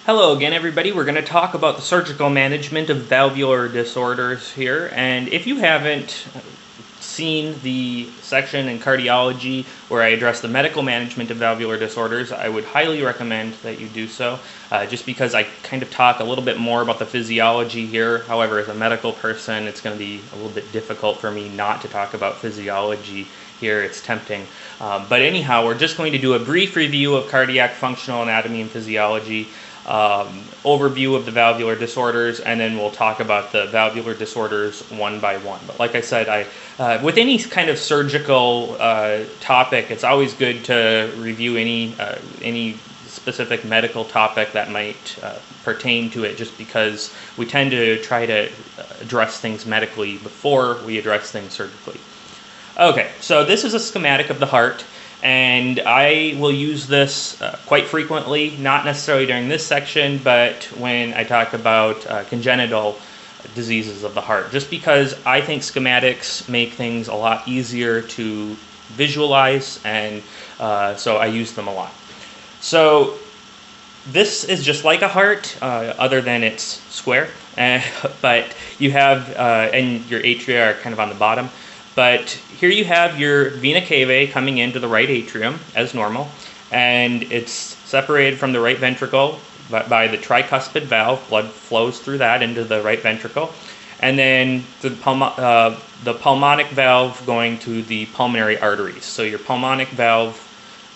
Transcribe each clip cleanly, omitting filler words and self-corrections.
Hello again, everybody. We're going to talk about the surgical management of valvular disorders here. And if you haven't seen the section in cardiology where I address the medical management of valvular disorders, I would highly recommend that you do so, just because I kind of talk a little bit more about the physiology here. However, as a medical person, it's going to be a little bit difficult for me not to talk about physiology here. It's tempting. But anyhow, we're just going to do a brief review of cardiac functional anatomy and physiology, overview of the valvular disorders, and then we'll talk about the valvular disorders one by one. But like I said, with any kind of surgical topic, it's always good to review any specific medical topic that might pertain to it, just because we tend to try to address things medically before we address things surgically. Okay, so this is a schematic of the heart, and I will use this quite frequently, not necessarily during this section, but when I talk about congenital diseases of the heart, just because I think schematics make things a lot easier to visualize, and so I use them a lot. So this is just like a heart, other than it's square, but you have, and your atria are kind of on the bottom. But here you have your vena cavae coming into the right atrium as normal, and it's separated from the right ventricle by the tricuspid valve. Blood flows through that into the right ventricle, and then the pulmonic valve going to the pulmonary arteries. So your pulmonic valve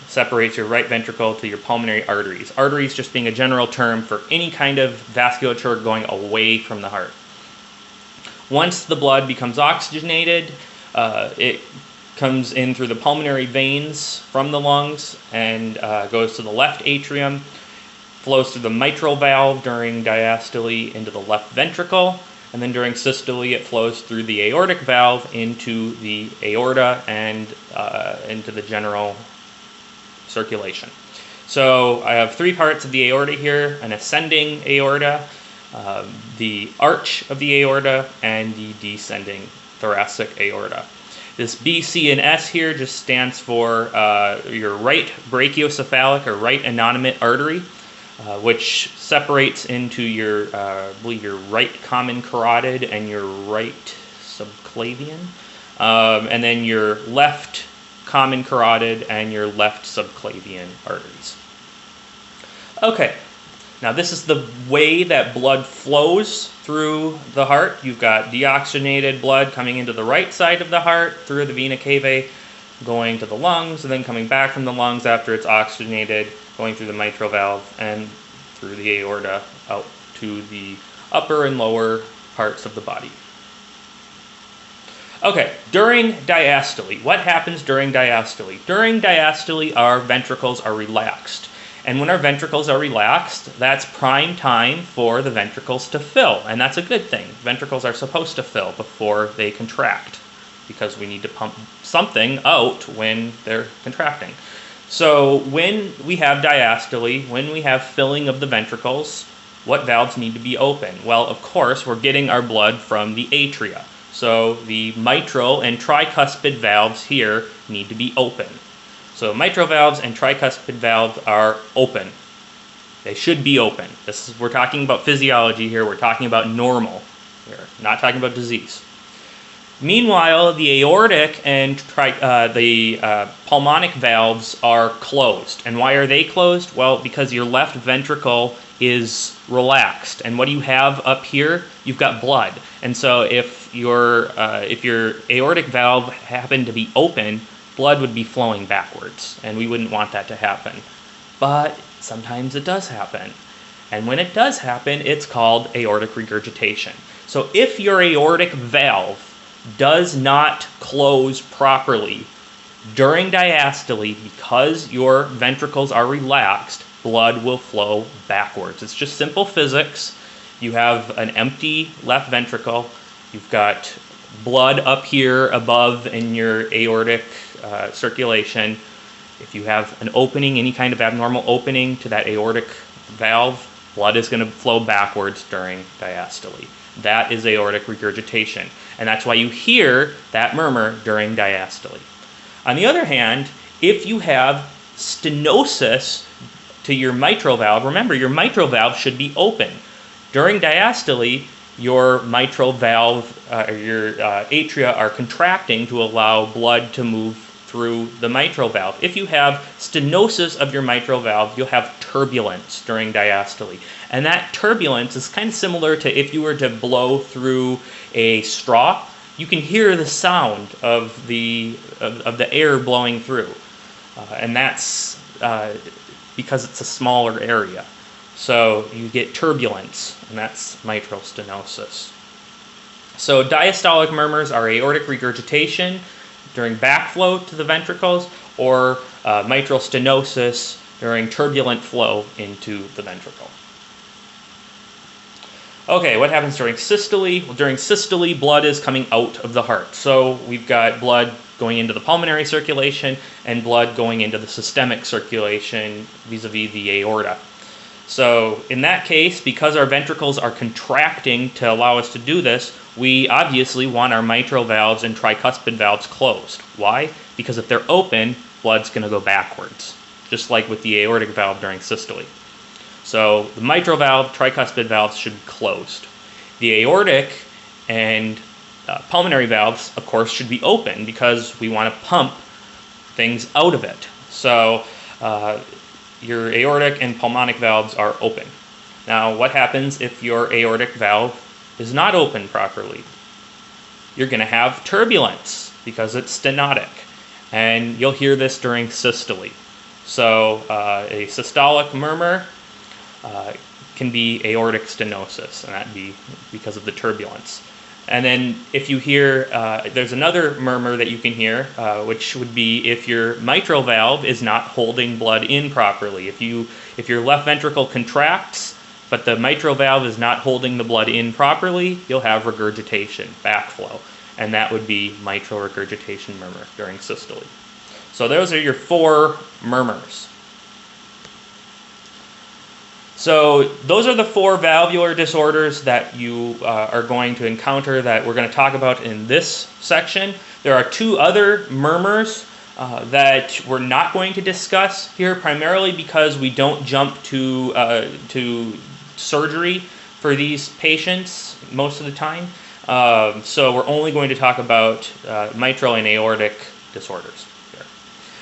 separates your right ventricle to your pulmonary arteries. Arteries just being a general term for any kind of vasculature going away from the heart. Once the blood becomes oxygenated, it comes in through the pulmonary veins from the lungs and goes to the left atrium, flows through the mitral valve during diastole into the left ventricle, and then during systole it flows through the aortic valve into the aorta and into the general circulation. So I have three parts of the aorta here: an ascending aorta, the arch of the aorta, and the descending thoracic aorta. This B, C, and S here just stands for your right brachiocephalic or right innominate artery, which separates into your, I believe, your right common carotid and your right subclavian, and then your left common carotid and your left subclavian arteries. Okay. Now this is the way that blood flows through the heart. You've got deoxygenated blood coming into the right side of the heart through the vena cavae, going to the lungs, and then coming back from the lungs after it's oxygenated, going through the mitral valve and through the aorta out to the upper and lower parts of the body. Okay, during diastole, what happens during diastole? During diastole, our ventricles are relaxed. And when our ventricles are relaxed, that's prime time for the ventricles to fill. And that's a good thing. Ventricles are supposed to fill before they contract, because we need to pump something out when they're contracting. So when we have diastole, when we have filling of the ventricles, what valves need to be open? Well, of course, we're getting our blood from the atria. So the mitral and tricuspid valves here need to be open. So mitral valves and tricuspid valves are open. They should be open. We're talking about physiology here. We're talking about normal here, not talking about disease. Meanwhile, the aortic and the pulmonic valves are closed. And why are they closed? Well, because your left ventricle is relaxed. And what do you have up here? You've got blood. And so if your aortic valve happened to be open, blood would be flowing backwards, and we wouldn't want that to happen. But sometimes it does happen. And when it does happen, it's called aortic regurgitation. So if your aortic valve does not close properly during diastole because your ventricles are relaxed, blood will flow backwards. It's just simple physics. You have an empty left ventricle. You've got blood up here above in your aortic circulation. If you have an opening, any kind of abnormal opening to that aortic valve, blood is going to flow backwards during diastole. That is aortic regurgitation. And that's why you hear that murmur during diastole. On the other hand, if you have stenosis to your mitral valve, remember your mitral valve should be open. During diastole, your mitral valve, your atria are contracting to allow blood to move through the mitral valve. If you have stenosis of your mitral valve, you'll have turbulence during diastole. And that turbulence is kind of similar to if you were to blow through a straw. You can hear the sound of the air blowing through. And that's because it's a smaller area. So you get turbulence, and that's mitral stenosis. So diastolic murmurs are aortic regurgitation during backflow to the ventricles, or mitral stenosis during turbulent flow into the ventricle. Okay, what happens during systole? Well, during systole, blood is coming out of the heart. So we've got blood going into the pulmonary circulation and blood going into the systemic circulation vis-a-vis the aorta. So in that case, because our ventricles are contracting to allow us to do this, we obviously want our mitral valves and tricuspid valves closed. Why? Because if they're open, blood's going to go backwards, just like with the aortic valve during systole. So the mitral valve, tricuspid valves should be closed. The aortic and pulmonary valves, of course, should be open because we want to pump things out of it. So your aortic and pulmonic valves are open. Now, what happens if your aortic valve is not open properly? You're going to have turbulence because it's stenotic. And you'll hear this during systole. So a systolic murmur can be aortic stenosis, and that'd be because of the turbulence. And then if you hear, there's another murmur that you can hear, which would be if your mitral valve is not holding blood in properly. If your left ventricle contracts, but the mitral valve is not holding the blood in properly, you'll have regurgitation, backflow, and that would be mitral regurgitation murmur during systole. So those are your 4 murmurs. So those are the 4 valvular disorders that you are going to encounter that we're going to talk about in this section. There are 2 other murmurs that we're not going to discuss here, primarily because we don't jump to surgery for these patients most of the time. So we're only going to talk about mitral and aortic disorders here.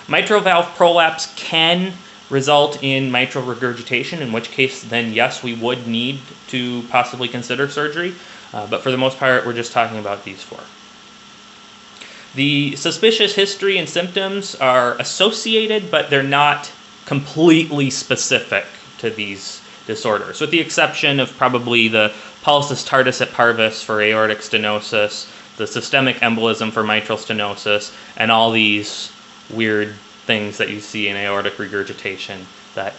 Mitral valve prolapse can result in mitral regurgitation, in which case then yes, we would need to possibly consider surgery, but for the most part we're just talking about these 4. The suspicious history and symptoms are associated, but they're not completely specific to these disorders, with the exception of probably the pulsus tardus et parvis for aortic stenosis, the systemic embolism for mitral stenosis, and all these weird things that you see in aortic regurgitation that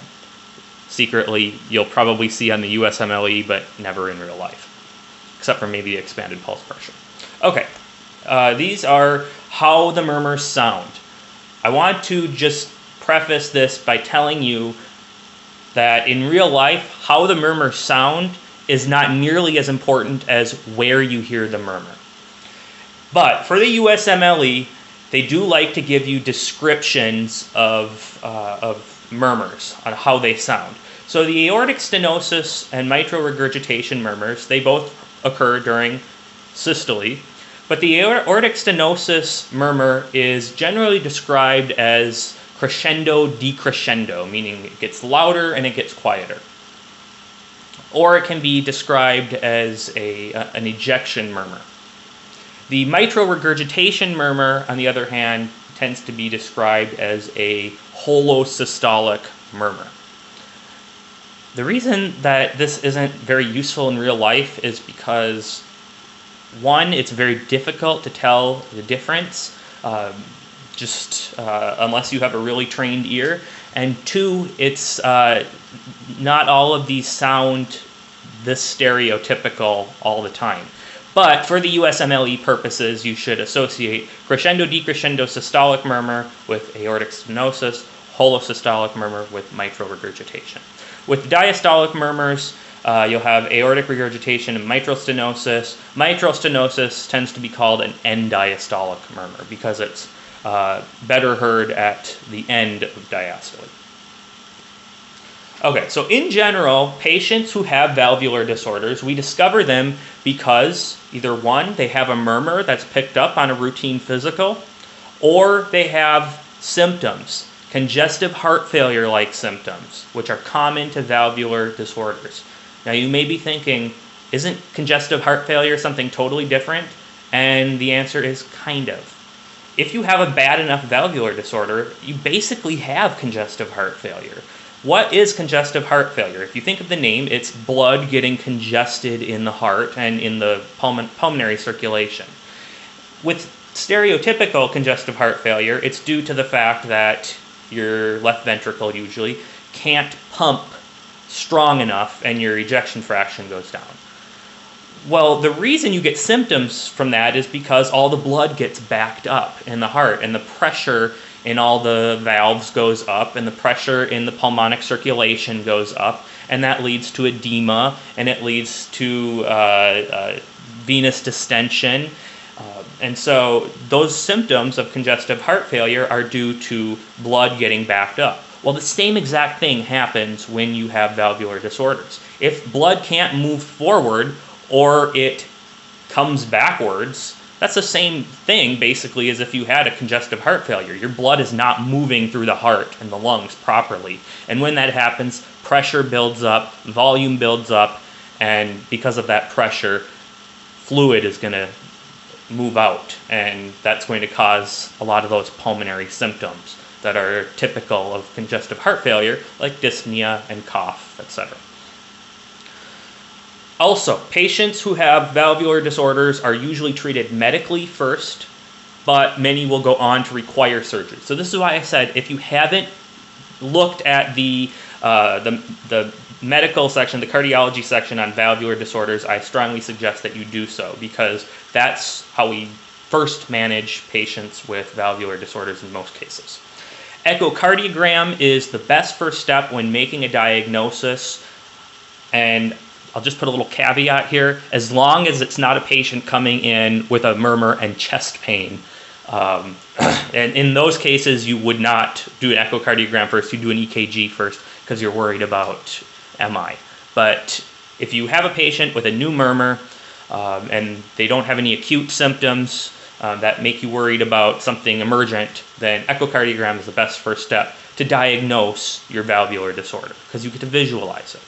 secretly you'll probably see on the USMLE but never in real life, except for maybe expanded pulse pressure. Okay, these are how the murmurs sound. I want to just preface this by telling you that in real life, how the murmurs sound is not nearly as important as where you hear the murmur. But for the USMLE, they do like to give you descriptions of murmurs on how they sound. So the aortic stenosis and mitral regurgitation murmurs, they both occur during systole, but the aortic stenosis murmur is generally described as crescendo decrescendo, meaning it gets louder and it gets quieter. Or it can be described as an ejection murmur. The mitral regurgitation murmur, on the other hand, tends to be described as a holosystolic murmur. The reason that this isn't very useful in real life is because, one, it's very difficult to tell the difference, unless you have a really trained ear, and 2, it's not all of these sound this stereotypical all the time. But for the USMLE purposes, you should associate crescendo decrescendo systolic murmur with aortic stenosis, holosystolic murmur with mitral regurgitation. With diastolic murmurs, you'll have aortic regurgitation and mitral stenosis. Mitral stenosis tends to be called an end diastolic murmur because it's better heard at the end of diastole. Okay, so in general, patients who have valvular disorders, we discover them because either one, they have a murmur that's picked up on a routine physical, or they have symptoms, congestive heart failure-like symptoms, which are common to valvular disorders. Now you may be thinking, isn't congestive heart failure something totally different? And the answer is kind of. If you have a bad enough valvular disorder, you basically have congestive heart failure. What is congestive heart failure? If you think of the name, it's blood getting congested in the heart and in the pulmonary circulation. With stereotypical congestive heart failure, it's due to the fact that your left ventricle usually can't pump strong enough and your ejection fraction goes down. Well, the reason you get symptoms from that is because all the blood gets backed up in the heart and the pressure in all the valves goes up and the pressure in the pulmonic circulation goes up, and that leads to edema and it leads to venous distension. And so those symptoms of congestive heart failure are due to blood getting backed up. Well, the same exact thing happens when you have valvular disorders. If blood can't move forward or it comes backwards, that's the same thing basically as if you had a congestive heart failure. Your blood is not moving through the heart and the lungs properly. And when that happens, pressure builds up, volume builds up, and because of that pressure, fluid is going to move out, and that's going to cause a lot of those pulmonary symptoms that are typical of congestive heart failure, like dyspnea and cough, etc. Also, patients who have valvular disorders are usually treated medically first, but many will go on to require surgery. So this is why I said if you haven't looked at the medical section, the cardiology section on valvular disorders, I strongly suggest that you do so, because that's how we first manage patients with valvular disorders in most cases. Echocardiogram is the best first step when making a diagnosis, and I'll just put a little caveat here, as long as it's not a patient coming in with a murmur and chest pain. And in those cases, you would not do an echocardiogram first, you do an EKG first, because you're worried about MI. But if you have a patient with a new murmur and they don't have any acute symptoms that make you worried about something emergent, then echocardiogram is the best first step to diagnose your valvular disorder, because you get to visualize it.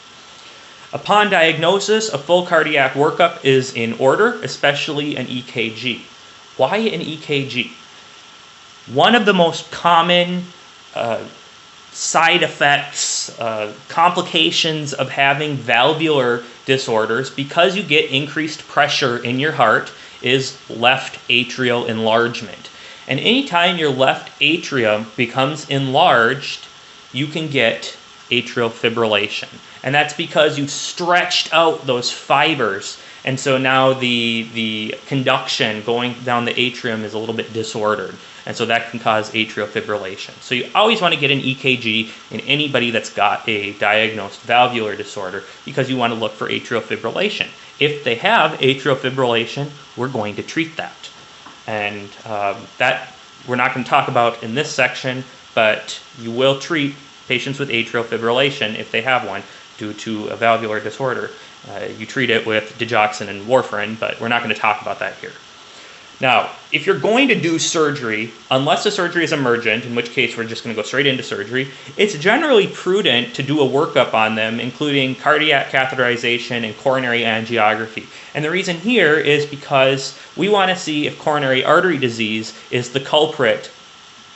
Upon diagnosis, a full cardiac workup is in order, especially an EKG. Why an EKG? One of the most common side effects, complications of having valvular disorders, because you get increased pressure in your heart, is left atrial enlargement. And anytime your left atrium becomes enlarged, you can get atrial fibrillation. And that's because you've stretched out those fibers, and so now the conduction going down the atrium is a little bit disordered, and so that can cause atrial fibrillation. So you always want to get an EKG in anybody that's got a diagnosed valvular disorder, because you want to look for atrial fibrillation. If they have atrial fibrillation, we're going to treat that. And that we're not going to talk about in this section, but you will treat patients with atrial fibrillation if they have one due to a valvular disorder. You treat it with digoxin and warfarin, but we're not going to talk about that here. Now, if you're going to do surgery, unless the surgery is emergent, in which case we're just going to go straight into surgery, it's generally prudent to do a workup on them, including cardiac catheterization and coronary angiography. And the reason here is because we want to see if coronary artery disease is the culprit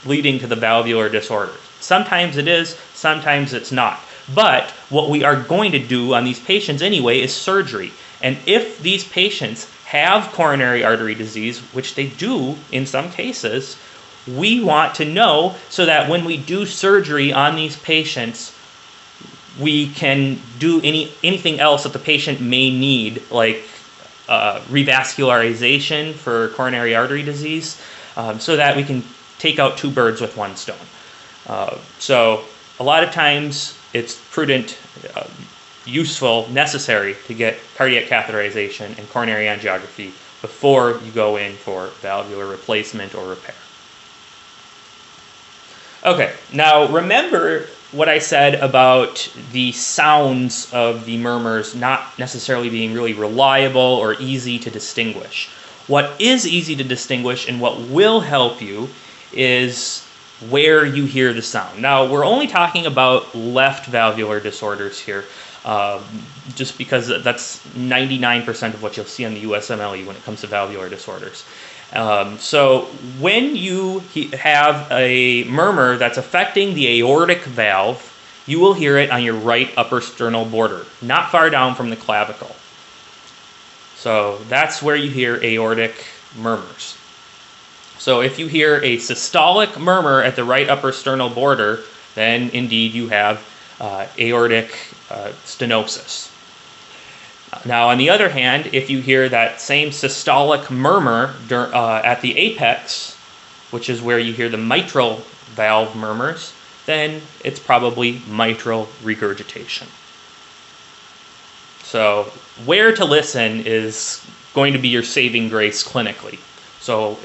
leading to the valvular disorder. Sometimes it is, sometimes it's not. But what we are going to do on these patients anyway is surgery. And if these patients have coronary artery disease, which they do in some cases, we want to know so that when we do surgery on these patients, we can do anything else that the patient may need, like revascularization for coronary artery disease, so that we can take out two birds with one stone. So a lot of times it's prudent, useful, necessary to get cardiac catheterization and coronary angiography before you go in for valvular replacement or repair. Okay, now remember what I said about the sounds of the murmurs not necessarily being really reliable or easy to distinguish. What is easy to distinguish and what will help you is where you hear the sound. Now, we're only talking about left valvular disorders here, just because that's 99% of what you'll see on the USMLE when it comes to valvular disorders. So when you have a murmur that's affecting the aortic valve, you will hear it on your right upper sternal border, not far down from the clavicle. So that's where you hear aortic murmurs. So if you hear a systolic murmur at the right upper sternal border, then indeed you have aortic stenosis. Now, on the other hand, if you hear that same systolic murmur at the apex, which is where you hear the mitral valve murmurs, then it's probably mitral regurgitation. So where to listen is going to be your saving grace clinically. So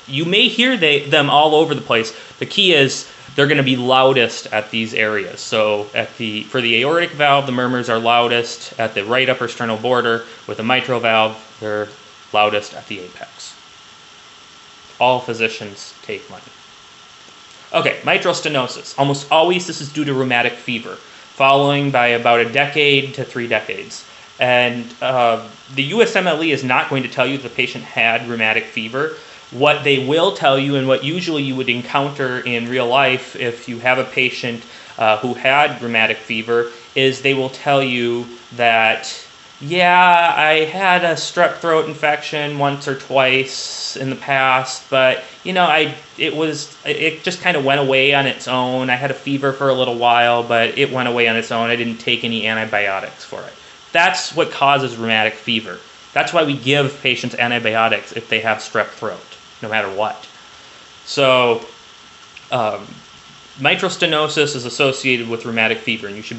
you may hear them all over the place. The key is they're going to be loudest at these areas. So for the aortic valve, the murmurs are loudest at the right upper sternal border. With the mitral valve, they're loudest at the apex. All physicians take money. Okay, mitral stenosis. Almost always this is due to rheumatic fever, following by about a decade to 3 decades. And the USMLE is not going to tell you if the patient had rheumatic fever. What they will tell you, and what usually you would encounter in real life if you have a patient who had rheumatic fever, is they will tell you that, yeah, I had a strep throat infection once or twice in the past, but it just kind of went away on its own. I had a fever for a little while, but it went away on its own. I didn't take any antibiotics for it. That's what causes rheumatic fever. That's why we give patients antibiotics if they have strep throat, no matter what. So mitral stenosis is associated with rheumatic fever, and you should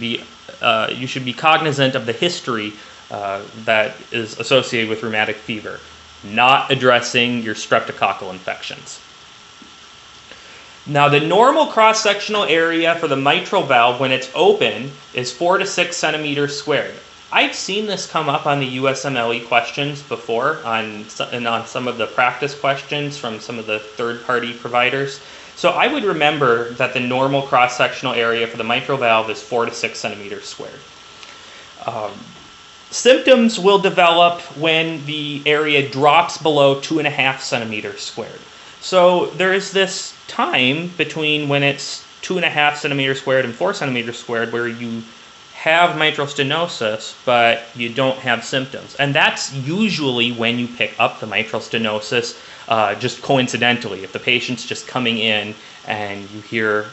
be cognizant of the history that is associated with rheumatic fever, not addressing your streptococcal infections. Now, the normal cross-sectional area for the mitral valve when it's open is 4 to 6 centimeters squared. I've seen this come up on the USMLE questions before, and on some of the practice questions from some of the third-party providers. So I would remember that the normal cross-sectional area for the mitral valve is 4 to 6 centimeters squared. Symptoms will develop when the area drops below 2.5 centimeters squared. So there is this time between when it's 2.5 centimeters squared and 4 centimeters squared where you have mitral stenosis, but you don't have symptoms. And that's usually when you pick up the mitral stenosis, just coincidentally. If the patient's just coming in and you hear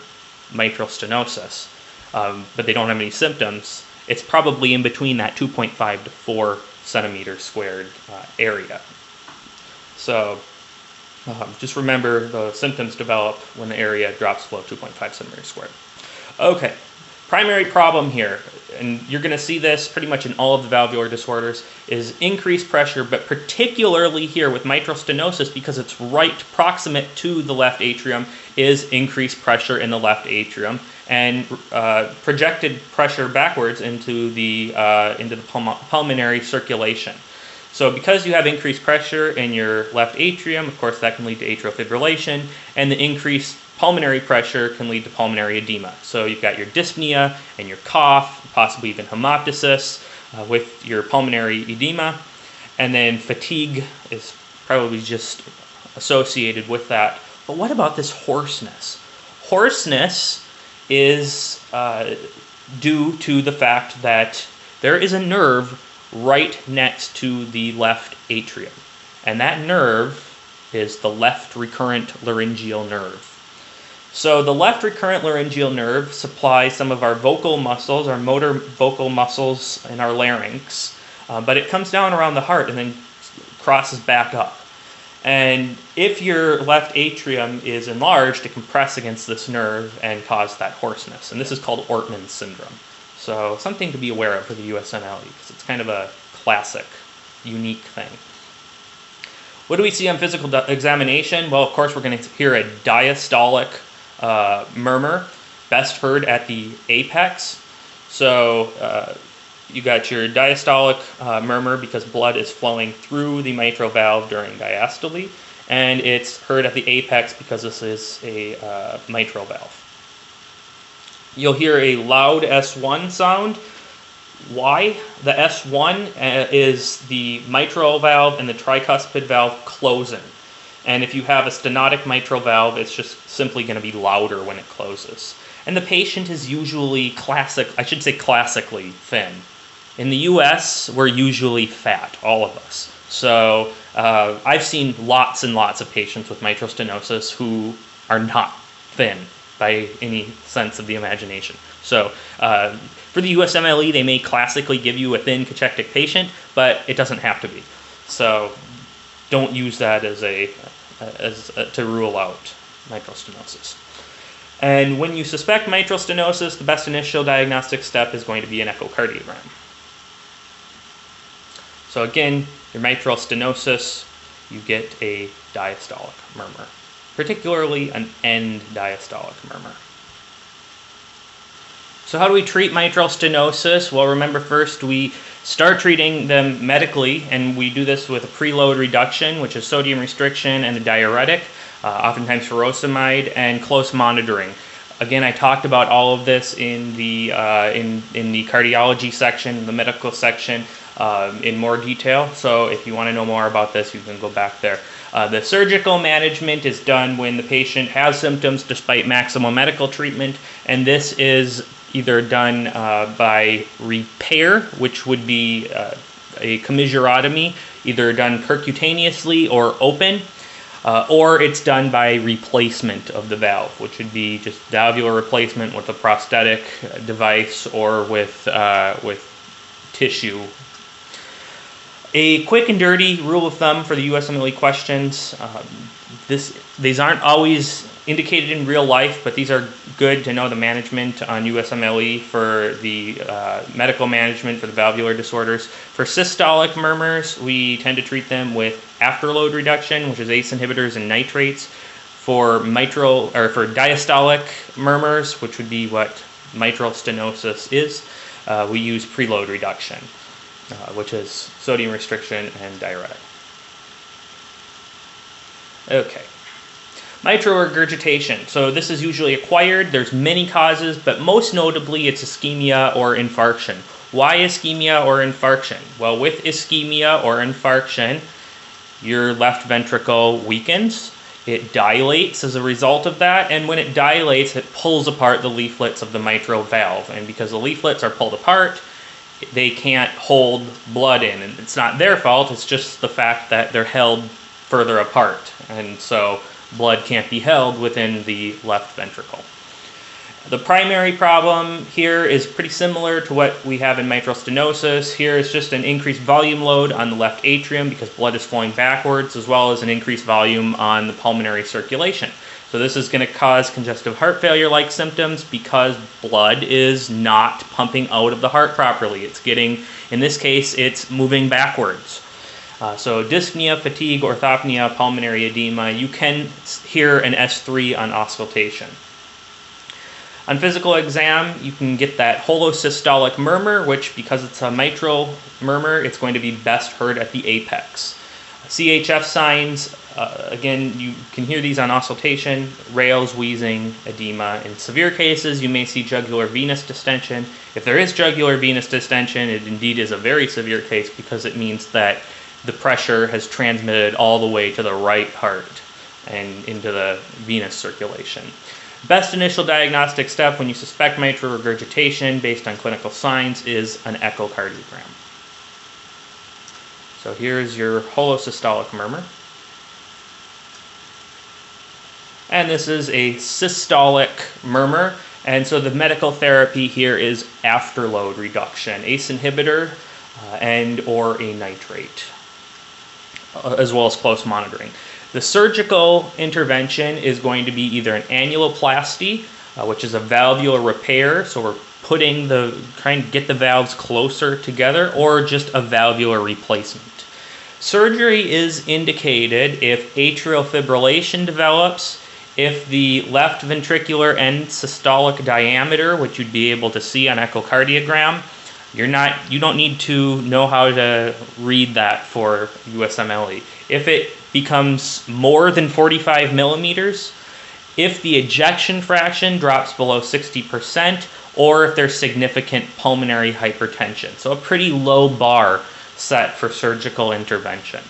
mitral stenosis, but they don't have any symptoms, it's probably in between that 2.5 to 4 centimeter squared area. So just remember the symptoms develop when the area drops below 2.5 centimeters squared. Okay. Primary problem here, and you're going to see this pretty much in all of the valvular disorders, is increased pressure, but particularly here with mitral stenosis, because it's right proximate to the left atrium, is increased pressure in the left atrium and projected pressure backwards into the pulmonary circulation. So because you have increased pressure in your left atrium, of course that can lead to atrial fibrillation, and the increased pulmonary pressure can lead to pulmonary edema. So you've got your dyspnea and your cough, possibly even hemoptysis with your pulmonary edema, and then fatigue is probably just associated with that. But what about this hoarseness? Hoarseness is due to the fact that there is a nerve right next to the left atrium, and that nerve is the left recurrent laryngeal nerve. So the left recurrent laryngeal nerve supplies some of our vocal muscles, our motor vocal muscles in our larynx, but it comes down around the heart and then crosses back up. And if your left atrium is enlarged, it can press against this nerve and cause that hoarseness. And this is called Ortmann syndrome. So something to be aware of for the USMLE, because it's kind of a classic, unique thing. What do we see on physical examination? Well, of course, we're going to hear a diastolic murmur. best heard at the apex. So you got your diastolic murmur because blood is flowing through the mitral valve during diastole, and it's heard at the apex because this is a mitral valve. You'll hear a loud S1 sound. Why? The S1 is the mitral valve and the tricuspid valve closing. And if you have a stenotic mitral valve, it's just simply going to be louder when it closes. And the patient is usually classically thin. In the US, we're usually fat, all of us. So I've seen lots and lots of patients with mitral stenosis who are not thin by any sense of the imagination. So for the USMLE, they may classically give you a thin cachectic patient, but it doesn't have to be. So don't use that as to rule out mitral stenosis. And when you suspect mitral stenosis, the best initial diagnostic step is going to be an echocardiogram. So again, your mitral stenosis, you get a diastolic murmur, particularly an end diastolic murmur. So how do we treat mitral stenosis? Well, remember first we start treating them medically, and we do this with a preload reduction, which is sodium restriction and a diuretic, oftentimes furosemide, and close monitoring. Again, I talked about all of this in the cardiology section, the medical section, in more detail. So if you want to know more about this, you can go back there. The surgical management is done when the patient has symptoms despite maximal medical treatment, and this is either done by repair, which would be a commissurotomy, either done percutaneously or open, or it's done by replacement of the valve, which would be just valvular replacement with a prosthetic device or with tissue. A quick and dirty rule of thumb for the USMLE questions. These aren't always indicated in real life, but these are good to know the management on USMLE for the medical management for the valvular disorders. For systolic murmurs, we tend to treat them with afterload reduction, which is ACE inhibitors and nitrates. For diastolic murmurs, which would be what mitral stenosis is, we use preload reduction, which is sodium restriction and diuretic. Okay. Mitral regurgitation. So this is usually acquired. There's many causes, but most notably it's ischemia or infarction. Why ischemia or infarction? Well, with ischemia or infarction, your left ventricle weakens. It dilates as a result of that, and when it dilates, it pulls apart the leaflets of the mitral valve. And because the leaflets are pulled apart, they can't hold blood in. And it's not their fault, it's just the fact that they're held further apart. And so blood can't be held within the left ventricle. The primary problem here is pretty similar to what we have in mitral stenosis. Here is just an increased volume load on the left atrium because blood is flowing backwards, as well as an increased volume on the pulmonary circulation. So this is going to cause congestive heart failure-like symptoms because blood is not pumping out of the heart properly. In this case, it's moving backwards. So dyspnea, fatigue, orthopnea, pulmonary edema, you can hear an S3 on auscultation. On physical exam, you can get that holosystolic murmur, which because it's a mitral murmur, it's going to be best heard at the apex. CHF signs, again, you can hear these on auscultation, rales, wheezing, edema. In severe cases, you may see jugular venous distension. If there is jugular venous distension, it indeed is a very severe case because it means that the pressure has transmitted all the way to the right heart and into the venous circulation. Best initial diagnostic step when you suspect mitral regurgitation based on clinical signs is an echocardiogram. So here's your holosystolic murmur. And this is a systolic murmur. And so the medical therapy here is afterload reduction, ACE inhibitor and or a nitrate, as well as close monitoring. The surgical intervention is going to be either an annuloplasty, which is a valvular repair, so we're trying to get the valves closer together, or just a valvular replacement. Surgery is indicated if atrial fibrillation develops, If the left ventricular end systolic diameter, which you'd be able to see on echocardiogram, you don't need to know how to read that for USMLE. If it becomes more than 45 millimeters, if the ejection fraction drops below 60%, or if there's significant pulmonary hypertension. So a pretty low bar set for surgical intervention.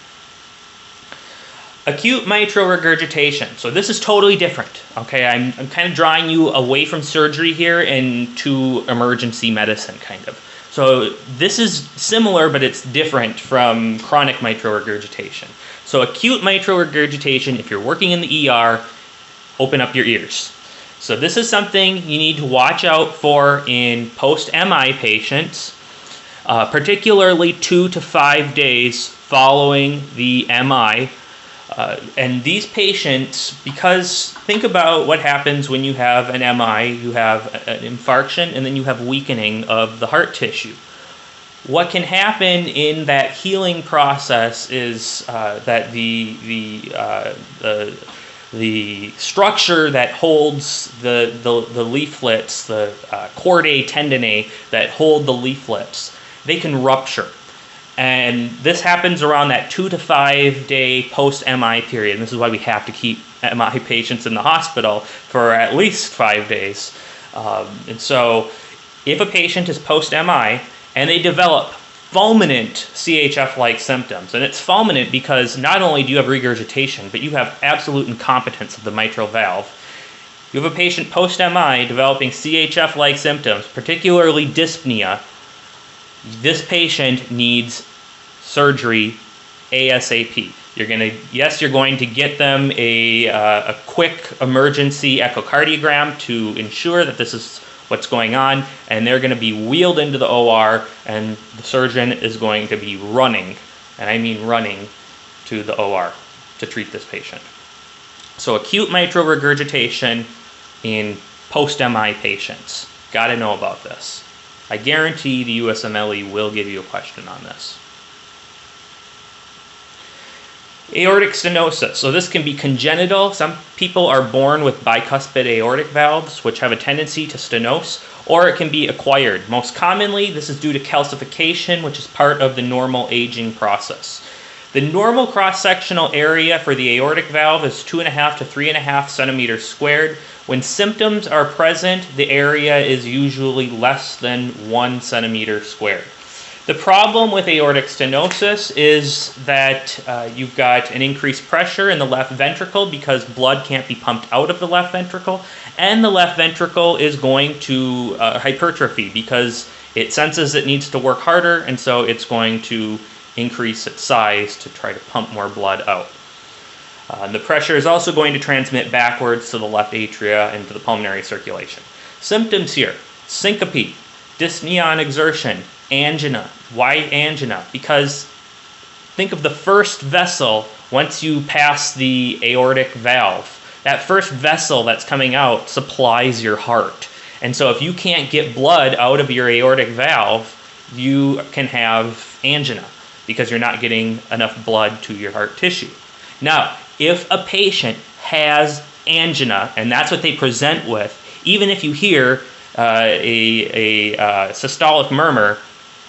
Acute mitral regurgitation. So this is totally different. Okay, I'm kind of drawing you away from surgery here and to emergency medicine, kind of. So this is similar, but it's different from chronic mitral regurgitation. So acute mitral regurgitation, if you're working in the ER, open up your ears. So this is something you need to watch out for in post-MI patients, particularly 2 to 5 days following the MI. And these patients, because think about what happens when you have an MI, you have an infarction, and then you have weakening of the heart tissue. What can happen in that healing process is that the structure that holds the leaflets, the chordae tendineae that hold the leaflets, they can rupture. And this happens around that 2 to 5 day post-MI period. And this is why we have to keep MI patients in the hospital for at least 5 days. And so if a patient is post-MI and they develop fulminant CHF-like symptoms, and it's fulminant because not only do you have regurgitation, but you have absolute incompetence of the mitral valve. You have a patient post-MI developing CHF-like symptoms, particularly dyspnea. This patient needs surgery ASAP. You're going to get them a quick emergency echocardiogram to ensure that this is what's going on, and they're going to be wheeled into the OR, and the surgeon is going to be running, and I mean running, to the OR to treat this patient. So acute mitral regurgitation in post-MI patients. Got to know about this. I guarantee the USMLE will give you a question on this. Aortic stenosis. So this can be congenital. Some people are born with bicuspid aortic valves, which have a tendency to stenose, or it can be acquired. Most commonly, this is due to calcification, which is part of the normal aging process. The normal cross-sectional area for the aortic valve is 2.5 to 3.5 centimeters squared. When symptoms are present, the area is usually less than 1 centimeter squared. The problem with aortic stenosis is that you've got an increased pressure in the left ventricle because blood can't be pumped out of the left ventricle, and the left ventricle is going to hypertrophy because it senses it needs to work harder, and so it's going to increase its size to try to pump more blood out. The pressure is also going to transmit backwards to the left atria and to the pulmonary circulation. Symptoms here: syncope, dyspnea on exertion, angina. Why angina? Because think of the first vessel once you pass the aortic valve. That first vessel that's coming out supplies your heart. And so if you can't get blood out of your aortic valve, you can have angina because you're not getting enough blood to your heart tissue. Now, if a patient has angina, and that's what they present with, even if you hear a systolic murmur,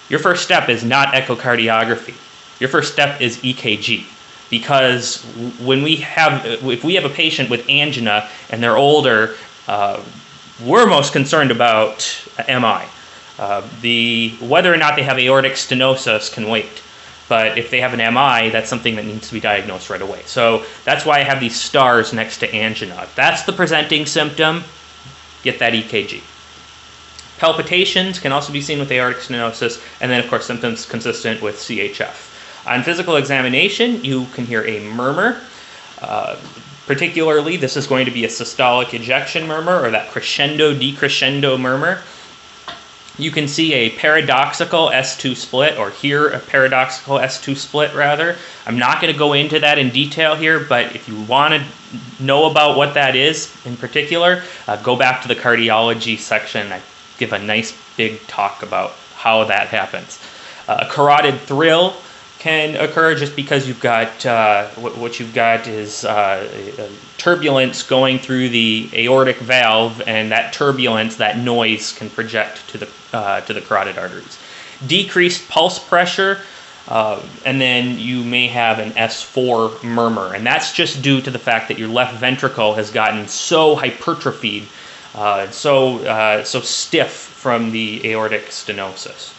your first step is not echocardiography. Your first step is EKG. Because if we have a patient with angina and they're older, we're most concerned about MI. Whether or not they have aortic stenosis can wait. But if they have an MI, that's something that needs to be diagnosed right away. So that's why I have these stars next to angina. If that's the presenting symptom, get that EKG. Palpitations can also be seen with aortic stenosis, and then, of course, symptoms consistent with CHF. On physical examination, you can hear a murmur. Particularly, this is going to be a systolic ejection murmur, or that crescendo-decrescendo murmur. You can see a paradoxical S2 split, or hear a paradoxical S2 split, rather. I'm not going to go into that in detail here, but if you want to know about what that is in particular, go back to the cardiology section. I give a nice big talk about how that happens. A carotid thrill, can occur just because you've got what you've got is turbulence going through the aortic valve, and that turbulence, that noise, can project to the carotid arteries. Decreased pulse pressure, and then you may have an S4 murmur, and that's just due to the fact that your left ventricle has gotten so hypertrophied, so stiff from the aortic stenosis.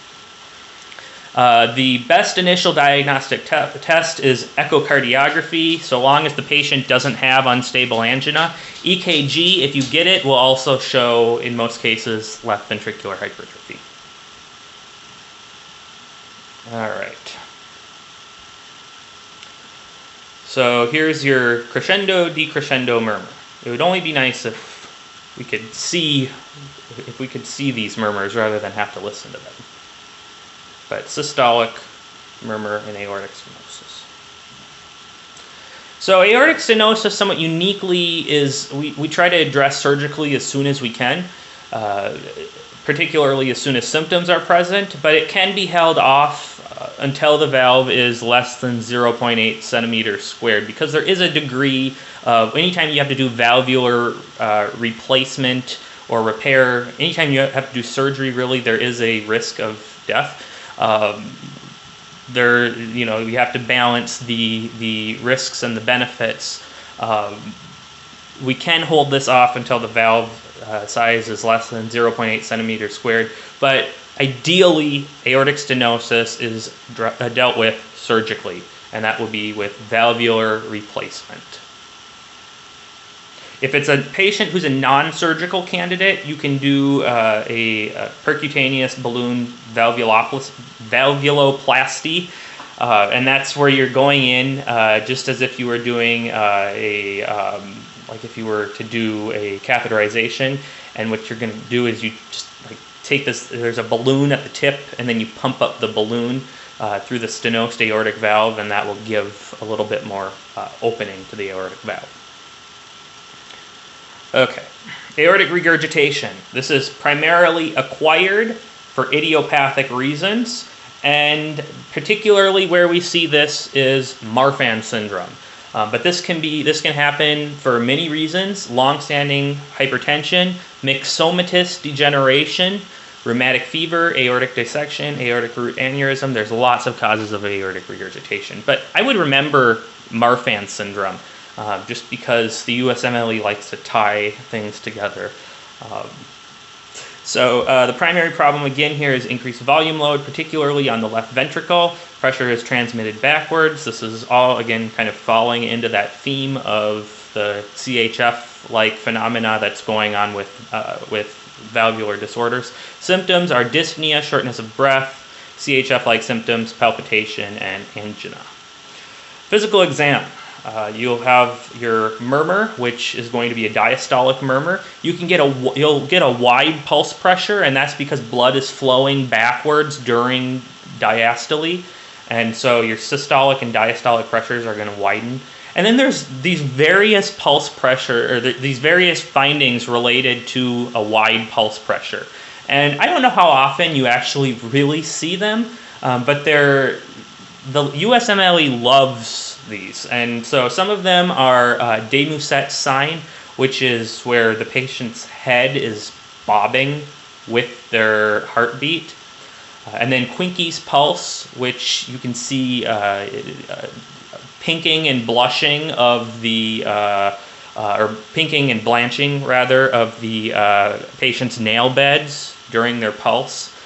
The best initial diagnostic test is echocardiography, so long as the patient doesn't have unstable angina. EKG, if you get it, will also show, in most cases, left ventricular hypertrophy. All right. So here's your crescendo, decrescendo murmur. It would only be nice if we could see these murmurs rather than have to listen to them. But systolic murmur and aortic stenosis. So aortic stenosis, somewhat uniquely, is we try to address surgically as soon as we can, particularly as soon as symptoms are present, but it can be held off until the valve is less than 0.8 centimeters squared, because there is a degree of, anytime you have to do valvular replacement or repair, anytime you have to do surgery, really, there is a risk of death. You have to balance the risks and the benefits. We can hold this off until the valve size is less than 0.8 centimeters squared, but ideally, aortic stenosis is dealt with surgically, and that would be with valvular replacement. If it's a patient who's a non-surgical candidate, you can do a percutaneous balloon valvuloplasty, and that's where you're going in just as if you were doing like if you were to do a catheterization, and what you're going to do is you just take this, there's a balloon at the tip, and then you pump up the balloon through the stenosed aortic valve, and that will give a little bit more opening to the aortic valve. Okay, aortic regurgitation. This is primarily acquired for idiopathic reasons, and particularly where we see this is Marfan syndrome. But this can happen for many reasons: long-standing hypertension, myxomatous degeneration, rheumatic fever, aortic dissection, aortic root aneurysm. There's lots of causes of aortic regurgitation, but I would remember Marfan syndrome. Just because the USMLE likes to tie things together. So the primary problem again here is increased volume load, particularly on the left ventricle. Pressure is transmitted backwards. This is all, again, kind of falling into that theme of the CHF-like phenomena that's going on with valvular disorders. Symptoms are dyspnea, shortness of breath, CHF-like symptoms, palpitation, and angina. Physical exam. You'll have your murmur, which is going to be a diastolic murmur. You'll get a wide pulse pressure, and that's because blood is flowing backwards during diastole, and so your systolic and diastolic pressures are going to widen. And then there's these various pulse pressure, or these various findings related to a wide pulse pressure. And I don't know how often you actually really see them, but the USMLE loves these. And so some of them are de Musset sign, which is where the patient's head is bobbing with their heartbeat. And then Quincke's pulse, which you can see pinking and blushing of the, or pinking and blanching, rather, of the patient's nail beds during their pulse.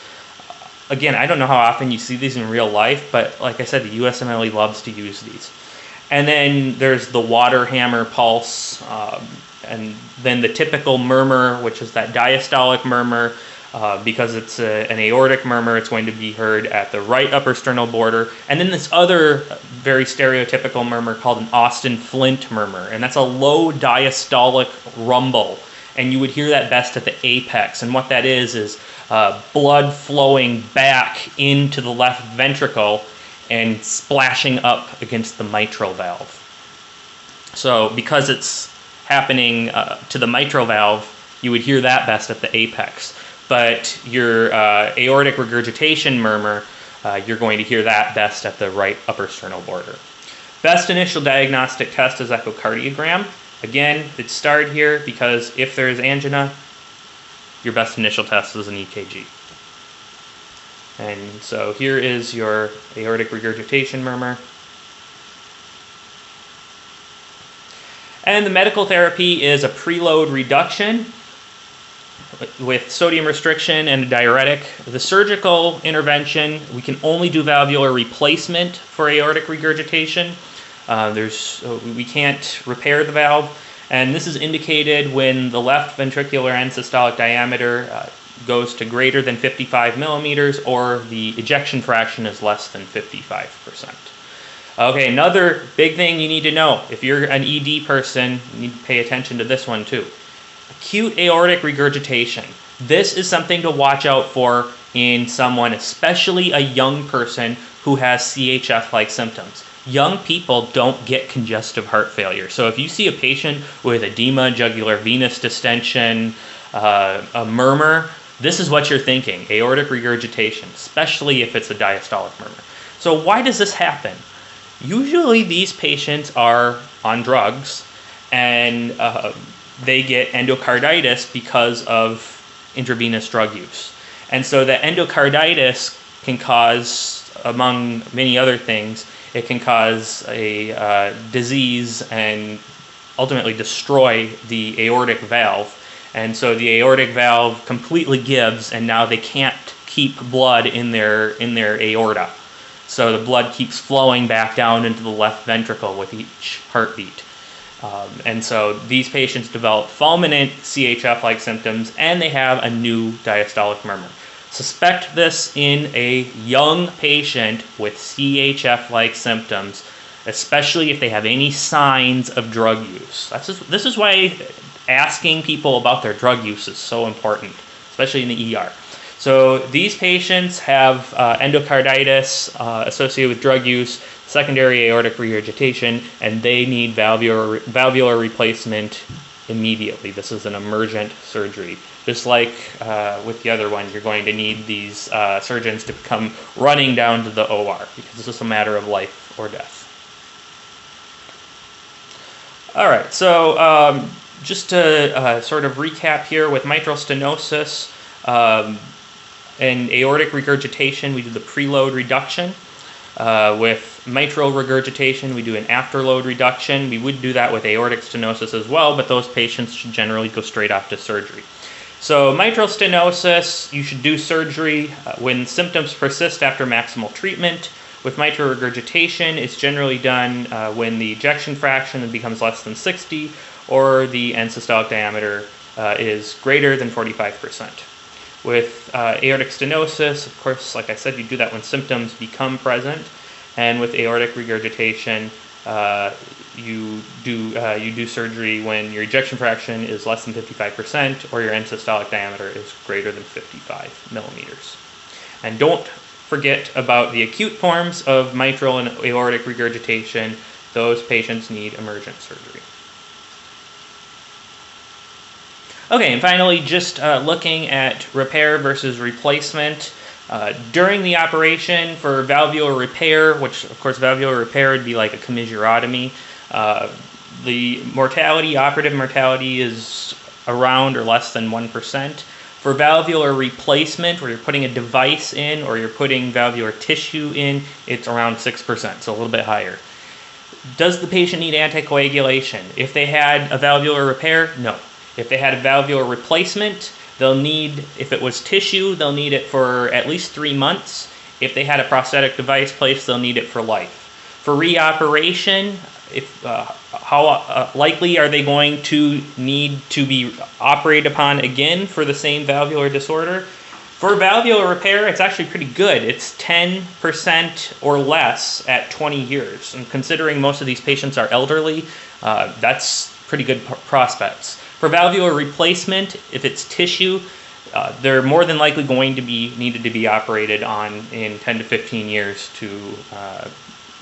Again, I don't know how often you see these in real life, but like I said, the USMLE loves to use these. And then there's the water hammer pulse, and then the typical murmur, which is that diastolic murmur. Because it's an aortic murmur, it's going to be heard at the right upper sternal border. And then this other very stereotypical murmur called an Austin Flint murmur, and that's a low diastolic rumble. And you would hear that best at the apex. And what that is blood flowing back into the left ventricle and splashing up against the mitral valve. So because it's happening to the mitral valve, you would hear that best at the apex. But your aortic regurgitation murmur you're going to hear that best at the right upper sternal border. Best initial diagnostic test is echocardiogram. Again, it's starred here because if there is angina, your best initial test is an EKG. And so here is your aortic regurgitation murmur. And the medical therapy is a preload reduction with sodium restriction and a diuretic. The surgical intervention, we can only do valvular replacement for aortic regurgitation. We can't repair the valve, and this is indicated when the left ventricular end systolic diameter goes to greater than 55 millimeters or the ejection fraction is less than 55%. Okay, another big thing you need to know, if you're an ED person, you need to pay attention to this one too. Acute aortic regurgitation. This is something to watch out for in someone, especially a young person who has CHF-like symptoms. Young people don't get congestive heart failure. So if you see a patient with edema, jugular venous distension, a murmur, this is what you're thinking, aortic regurgitation, especially if it's a diastolic murmur. So why does this happen? Usually these patients are on drugs and they get endocarditis because of intravenous drug use. And so the endocarditis can cause, among many other things, it can cause a disease and ultimately destroy the aortic valve. And so the aortic valve completely gives, and now they can't keep blood in their aorta. So the blood keeps flowing back down into the left ventricle with each heartbeat. And so these patients develop fulminant CHF-like symptoms, and they have a new diastolic murmur. Suspect this in a young patient with CHF-like symptoms, especially if they have any signs of drug use. This is why asking people about their drug use is so important, especially in the ER. So these patients have endocarditis associated with drug use, secondary aortic regurgitation, and they need valvular replacement immediately. This is an emergent surgery. Just like with the other one, you're going to need these surgeons to come running down to the OR because this is a matter of life or death. All right, so just to sort of recap here with mitral stenosis and aortic regurgitation, we do the preload reduction. With mitral regurgitation, we do an afterload reduction. We would do that with aortic stenosis as well, but those patients should generally go straight off to surgery. So mitral stenosis, you should do surgery when symptoms persist after maximal treatment. With mitral regurgitation, it's generally done when the ejection fraction becomes less than 60 or the end systolic diameter is greater than 45%. With aortic stenosis, of course, like I said, you do that when symptoms become present. And with aortic regurgitation, you do surgery when your ejection fraction is less than 55% or your end systolic diameter is greater than 55 millimeters. And don't forget about the acute forms of mitral and aortic regurgitation. Those patients need emergent surgery. Okay, and finally, just looking at repair versus replacement. During the operation for valvular repair, which of course valvular repair would be like a commissurotomy, the mortality, operative mortality is around or less than 1%. For valvular replacement, where you're putting a device in or you're putting valvular tissue in, it's around 6%, so a little bit higher. Does the patient need anticoagulation? If they had a valvular repair, no. If they had a valvular replacement, they'll need, if it was tissue, they'll need it for at least 3 months. If they had a prosthetic device placed, they'll need it for life. For reoperation, how likely are they going to need to be operated upon again for the same valvular disorder? For valvular repair, it's actually pretty good. It's 10% or less at 20 years. And considering most of these patients are elderly, that's pretty good prospects. For valvular replacement, if it's tissue, they're more than likely going to be needed to be operated on in 10 to 15 years to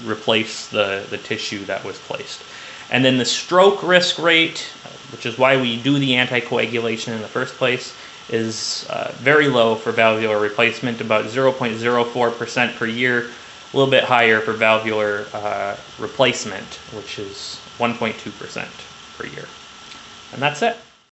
replace the tissue that was placed. And then the stroke risk rate, which is why we do the anticoagulation in the first place, is very low for valvular replacement, about 0.04% per year, a little bit higher for valvular replacement, which is 1.2% per year. And that's it.